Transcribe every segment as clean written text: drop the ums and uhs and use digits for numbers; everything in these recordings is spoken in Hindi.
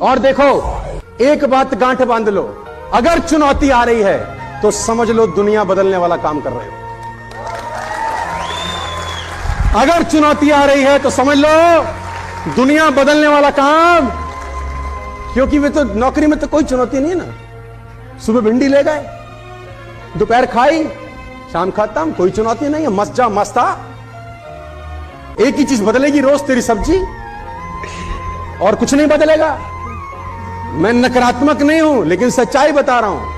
और देखो, एक बात गांठ बांध लो, अगर चुनौती आ रही है तो समझ लो दुनिया बदलने वाला काम कर रहे हो। अगर चुनौती आ रही है तो समझ लो दुनिया बदलने वाला काम, क्योंकि वे तो नौकरी में तो कोई चुनौती नहीं है ना। सुबह भिंडी ले गए, दोपहर खाई, शाम खत्म, कोई चुनौती नहीं है। मस्त जा मस्त आ। एक ही चीज बदलेगी रोज, तेरी सब्जी, और कुछ नहीं बदलेगा। मैं नकारात्मक नहीं हूं, लेकिन सच्चाई बता रहा हूं।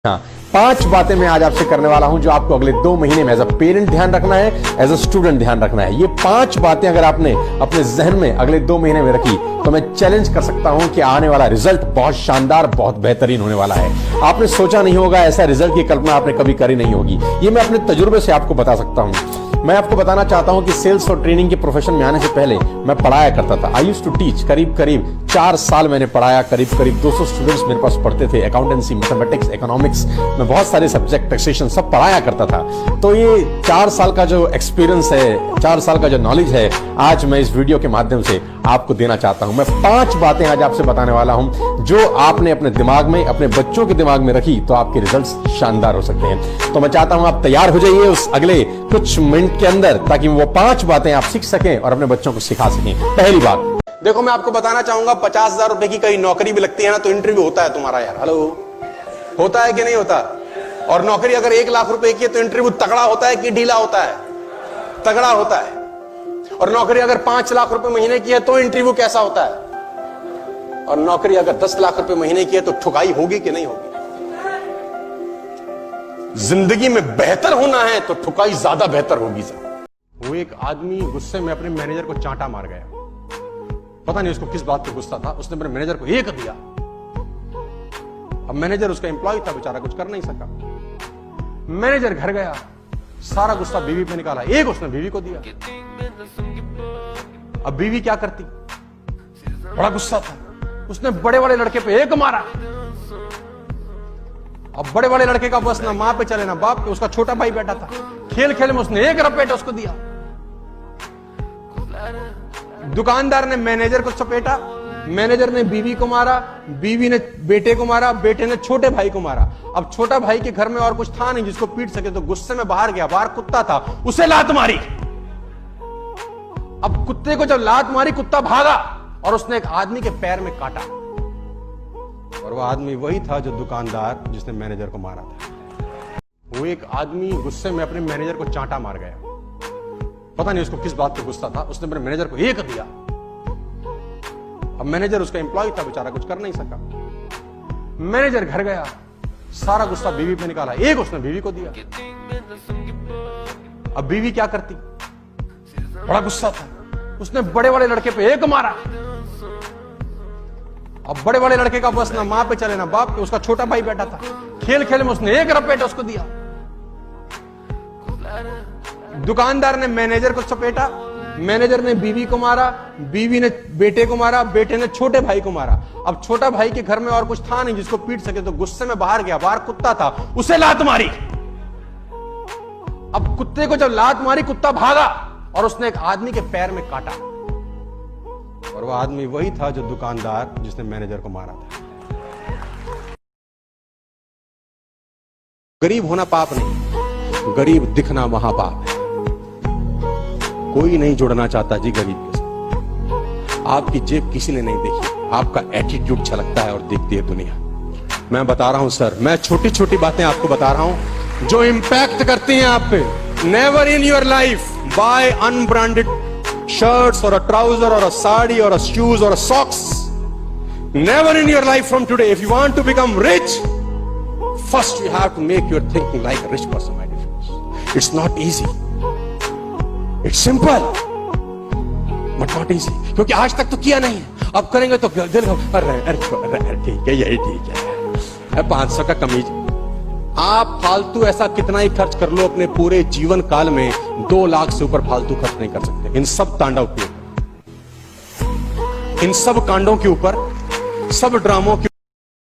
हाँ, 5 बातें मैं आज आपसे करने वाला हूं जो आपको अगले 2 महीने में एज अ पेरेंट ध्यान रखना है, एज अ स्टूडेंट ध्यान रखना है। ये 5 बातें अगर आपने अपने जहन में अगले 2 महीने में रखी तो मैं चैलेंज कर सकता हूं कि आने वाला रिजल्ट बहुत शानदार, बहुत बेहतरीन होने वाला है। आपने सोचा नहीं होगा, ऐसा रिजल्ट की कल्पना आपने कभी करी नहीं होगी। ये मैं अपने तजुर्बे से आपको बता सकता हूं। मैं आपको बताना चाहता हूं कि सेल्स और ट्रेनिंग के प्रोफेशन में आने से पहले मैं पढ़ाया करता था। I used to teach. करीब 4 साल मैंने पढ़ाया। करीब 200 स्टूडेंट्स मेरे पास पढ़ते थे। अकाउंटेंसी, मैथमेटिक्स, इकोनॉमिक्स में बहुत सारे सब्जेक्ट, टैक्सेशन सब पढ़ाया करता था। तो ये 4 साल का जो एक्सपीरियंस है, 4 साल का जो नॉलेज है, आज मैं इस वीडियो के माध्यम से आपको देना चाहता हूं। मैं 5 बातें आज आपसे बताने वाला हूं जो आपने अपने दिमाग में, अपने बच्चों के दिमाग में रखी तो आपके रिजल्ट्स शानदार हो सकते हैं। तो मैं चाहता हूं आप तैयार हो जाइए उस अगले कुछ मिनट के अंदर, ताकि वो 5 बातें आप सीख सकें और अपने बच्चों को सिखा सकें। पहली बात, देखो मैं आपको बताना चाहूंगा, 50,000 रुपए की कहीं नौकरी भी लगती है ना तो इंटरव्यू होता है तुम्हारा यार। हेलो, होता है कि नहीं होता? और नौकरी अगर 1 लाख रुपए की है तो इंटरव्यू तगड़ा होता है कि ढीला होता है? तगड़ा होता है। और नौकरी अगर 5 लाख रुपए महीने की है तो इंटरव्यू कैसा होता है? और नौकरी अगर 10 लाख रुपए महीने की है तो ठुकाई होगी कि नहीं होगी? जिंदगी में बेहतर होना है तो ठुकाई ज्यादा बेहतर होगी सर। वो एक आदमी गुस्से में अपने मैनेजर को चांटा मार गया। पता नहीं उसको किस बात पे गुस्सा था, उसने अपने मैनेजर को एक दिया। अब मैनेजर उसका एम्प्लॉय था, बेचारा कुछ कर नहीं सका। मैनेजर घर गया, सारा गुस्सा बीवी पे निकाला, एक उसने बीवी को दिया। अब बीवी क्या करती? बड़ा गुस्सा था, उसने बड़े वाले लड़के पे एक मारा। अब बड़े वाले लड़के का बस ना मां पे चले ना बाप पे, उसका छोटा भाई बैठा था। खेल खेल में उसने एक रपेट उसको दिया। दुकानदार ने मैनेजर को चपेटा, मैनेजर ने बीवी को मारा, बीवी ने बेटे को मारा, बेटे ने छोटे भाई को मारा। अब छोटा भाई के घर में और कुछ था नहीं जिसको पीट सके, तो गुस्से में बाहर गया। बाहर कुत्ता था, उसे लात मारी। अब कुत्ते को जब लात मारी, कुत्ता भागा और उसने एक आदमी के पैर में काटा। और वो आदमी वही था जो दुकानदार जिसने मैनेजर को मारा था। वो एक आदमी गुस्से में अपने मैनेजर को चांटा मार गया। पता नहीं उसको किस बात पे गुस्सा था, उसने अपने मैनेजर को एक दिया। अब मैनेजर उसका एम्प्लॉय था, बेचारा कुछ कर नहीं सका। मैनेजर घर गया, सारा गुस्सा बीवी पे निकाला, एक उसने बीवी को दिया। अब बीवी क्या करती? बड़ा गुस्सा था, उसने बड़े वाले लड़के पे एक मारा। अब बड़े वाले लड़के का बस ना मां पे चले ना बाप पे, उसका छोटा भाई बैठा था। खेल खेल में उसने एक रपेट उसको दिया। दुकानदार ने मैनेजर को चपेटा, मैनेजर ने बीवी को मारा, बीवी ने बेटे को मारा, बेटे ने छोटे भाई को मारा। अब छोटा भाई के घर में और कुछ था नहीं जिसको पीट सके, तो गुस्से में बाहर गया। बाहर कुत्ता था, उसे लात मारी। अब कुत्ते को जब लात मारी, कुत्ता भागा और उसने एक आदमी के पैर में काटा। और वो आदमी वही था जो दुकानदार जिसने मैनेजर को मारा था। गरीब होना पाप नहीं, गरीब दिखना महापाप है। कोई नहीं जुड़ना चाहता जी गरीब के साथ। आपकी जेब किसी ने नहीं देखी, आपका एटीट्यूड छलकता है और देखती है दुनिया। मैं बता रहा हूं सर, मैं छोटी छोटी बातें आपको बता रहा हूं जो इंपैक्ट करती हैं आप पे। Never in your life buy unbranded shirts or a trouser or a sari or a shoes or a socks. Never in your life from today. If you want to become rich, first you have to make your thinking like a rich person, my dear friends. It's not easy. It's simple, but not easy. क्योंकि आज तक तो किया नहीं है, अब करेंगे तो दिल अरे ठीक है, यही ठीक है। 500 का कमीज। आप फालतू ऐसा कितना ही खर्च कर लो अपने पूरे जीवन काल में, 2 लाख से ऊपर फालतू खर्च नहीं कर सकते। इन सब तांडव के ऊपर, इन सब कांडों के ऊपर, सब ड्रामों के